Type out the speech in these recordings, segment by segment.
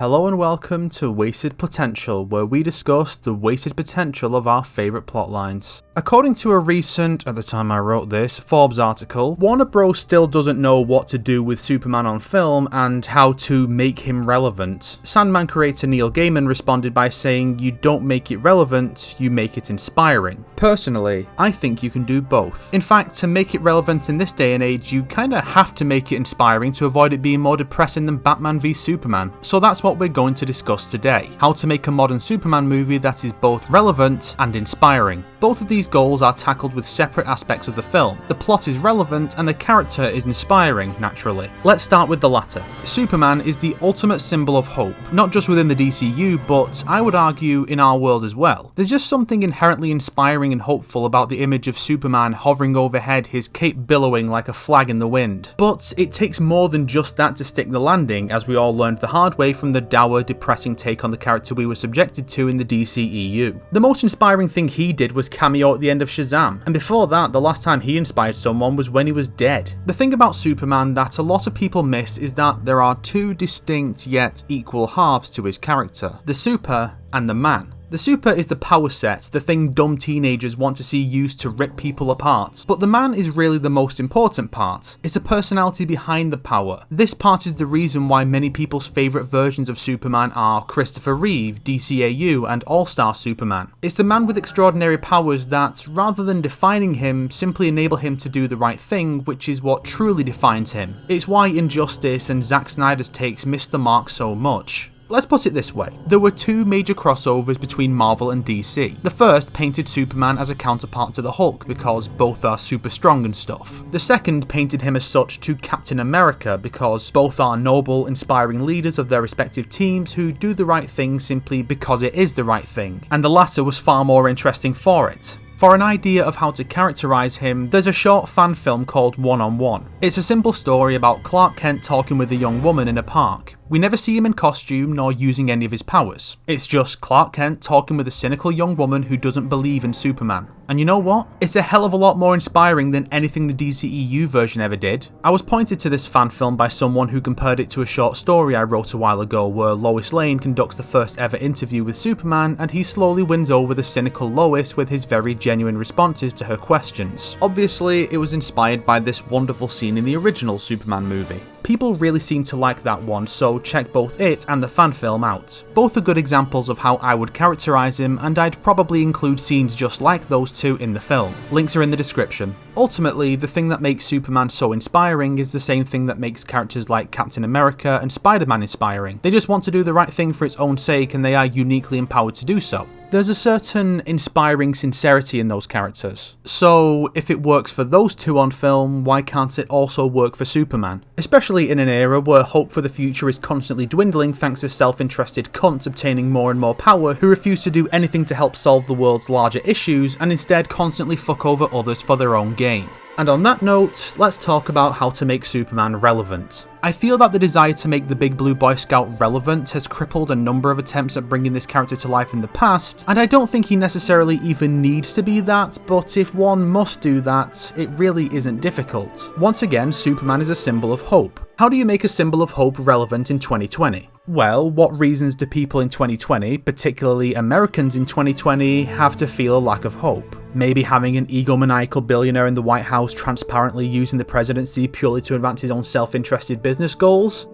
Hello and welcome to Wasted Plotential, where we discuss the wasted potential of our favourite plotlines. According to a recent, at the time I wrote this, Forbes article, Warner Bros. Still doesn't know what to do with Superman on film and how to make him relevant. Sandman creator Neil Gaiman responded by saying, "You don't make it relevant, you make it inspiring." Personally, I think you can do both. In fact, to make it relevant in this day and age, you kinda have to make it inspiring to avoid it being more depressing than Batman v Superman. So that's what we're going to discuss today. How to make a modern Superman movie that is both relevant and inspiring. Both of these goals are tackled with separate aspects of the film. The plot is relevant and the character is inspiring, naturally. Let's start with the latter. Superman is the ultimate symbol of hope, not just within the DCU, but I would argue in our world as well. There's just something inherently inspiring and hopeful about the image of Superman hovering overhead, his cape billowing like a flag in the wind. But it takes more than just that to stick the landing, as we all learned the hard way from the dour, depressing take on the character we were subjected to in the DCEU. The most inspiring thing he did was cameo at the end of Shazam, and before that, the last time he inspired someone was when he was dead. The thing about Superman that a lot of people miss is that there are two distinct yet equal halves to his character: the super and the man. The super is the power set, the thing dumb teenagers want to see used to rip people apart. But the man is really the most important part. It's the personality behind the power. This part is the reason why many people's favourite versions of Superman are Christopher Reeve, DCAU, and All-Star Superman. It's the man with extraordinary powers that, rather than defining him, simply enable him to do the right thing, which is what truly defines him. It's why Injustice and Zack Snyder's takes miss the mark so much. Let's put it this way. There were two major crossovers between Marvel and DC. The first painted Superman as a counterpart to the Hulk because both are super strong and stuff. The second painted him as such to Captain America because both are noble, inspiring leaders of their respective teams who do the right thing simply because it is the right thing. And the latter was far more interesting for it. For an idea of how to characterize him, there's a short fan film called One-on-One. It's a simple story about Clark Kent talking with a young woman in a park. We never see him in costume nor using any of his powers. It's just Clark Kent talking with a cynical young woman who doesn't believe in Superman. And you know what? It's a hell of a lot more inspiring than anything the DCEU version ever did. I was pointed to this fan film by someone who compared it to a short story I wrote a while ago where Lois Lane conducts the first ever interview with Superman and he slowly wins over the cynical Lois with his very genuine responses to her questions. Obviously, it was inspired by this wonderful scene in the original Superman movie. People really seem to like that one, so check both it and the fan film out. Both are good examples of how I would characterize him, and I'd probably include scenes just like those two in the film. Links are in the description. Ultimately, the thing that makes Superman so inspiring is the same thing that makes characters like Captain America and Spider-Man inspiring. They just want to do the right thing for its own sake, and they are uniquely empowered to do so. There's a certain inspiring sincerity in those characters. So, if it works for those two on film, why can't it also work for Superman? Especially in an era where hope for the future is constantly dwindling thanks to self-interested cunts obtaining more and more power who refuse to do anything to help solve the world's larger issues and instead constantly fuck over others for their own gain. And on that note, let's talk about how to make Superman relevant. I feel that the desire to make the Big Blue Boy Scout relevant has crippled a number of attempts at bringing this character to life in the past, and I don't think he necessarily even needs to be that, but if one must do that, it really isn't difficult. Once again, Superman is a symbol of hope. How do you make a symbol of hope relevant in 2020? Well, what reasons do people in 2020, particularly Americans in 2020, have to feel a lack of hope? Maybe having an egomaniacal billionaire in the White House transparently using the presidency purely to advance his own self-interested business goals?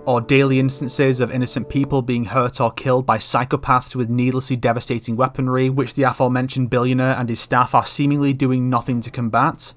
Or daily instances of innocent people being hurt or killed by psychopaths with needlessly devastating weaponry, which the aforementioned billionaire and his staff are seemingly doing nothing to combat?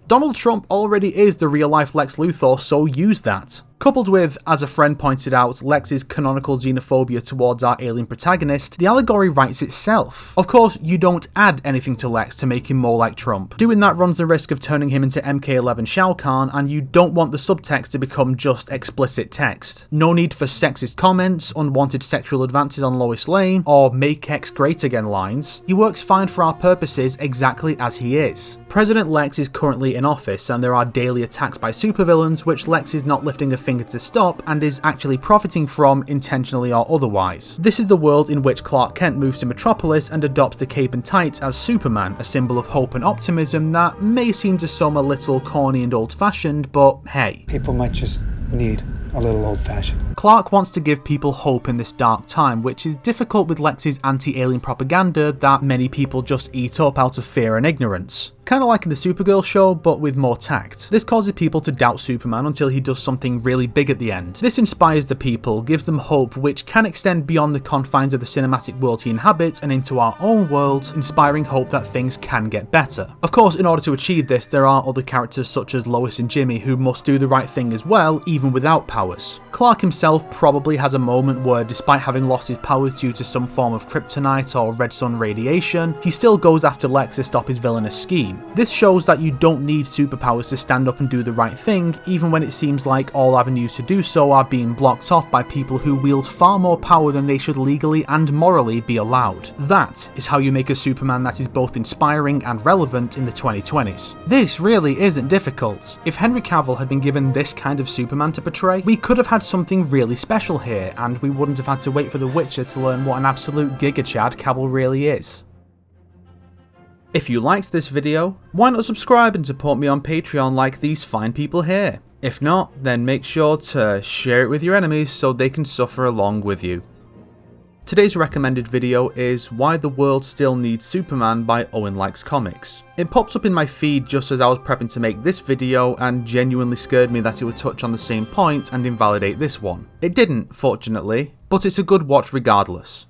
Donald Trump already is the real-life Lex Luthor, so use that. Coupled with, as a friend pointed out, Lex's canonical xenophobia towards our alien protagonist, the allegory writes itself. Of course, you don't add anything to Lex to make him more like Trump. Doing that runs the risk of turning him into MK11 Shao Kahn, and you don't want the subtext to become just explicit text. No need for sexist comments, unwanted sexual advances on Lois Lane, or make X great again lines. He works fine for our purposes exactly as he is. President Lex is currently in office, and there are daily attacks by supervillains which Lex is not lifting a finger to stop and is actually profiting from, intentionally or otherwise. This is the world in which Clark Kent moves to Metropolis and adopts the cape and tights as Superman, a symbol of hope and optimism that may seem to some a little corny and old-fashioned, but hey. People might just need a little old-fashioned. Clark wants to give people hope in this dark time, which is difficult with Lex's anti-alien propaganda that many people just eat up out of fear and ignorance. Kinda like in the Supergirl show, but with more tact. This causes people to doubt Superman until he does something really big at the end. This inspires the people, gives them hope which can extend beyond the confines of the cinematic world he inhabits and into our own world, inspiring hope that things can get better. Of course, in order to achieve this, there are other characters such as Lois and Jimmy who must do the right thing as well, even without powers. Clark himself probably has a moment where, despite having lost his powers due to some form of kryptonite or red sun radiation, he still goes after Lex to stop his villainous scheme. This shows that you don't need superpowers to stand up and do the right thing, even when it seems like all avenues to do so are being blocked off by people who wield far more power than they should legally and morally be allowed. That is how you make a Superman that is both inspiring and relevant in the 2020s. This really isn't difficult. If Henry Cavill had been given this kind of Superman to portray, we could have had something really special here, and we wouldn't have had to wait for The Witcher to learn what an absolute giga-chad Cavill really is. If you liked this video, why not subscribe and support me on Patreon like these fine people here? If not, then make sure to share it with your enemies so they can suffer along with you. Today's recommended video is Why the World Still Needs Superman by Owen Likes Comics. It popped up in my feed just as I was prepping to make this video and genuinely scared me that it would touch on the same point and invalidate this one. It didn't, fortunately, but it's a good watch regardless.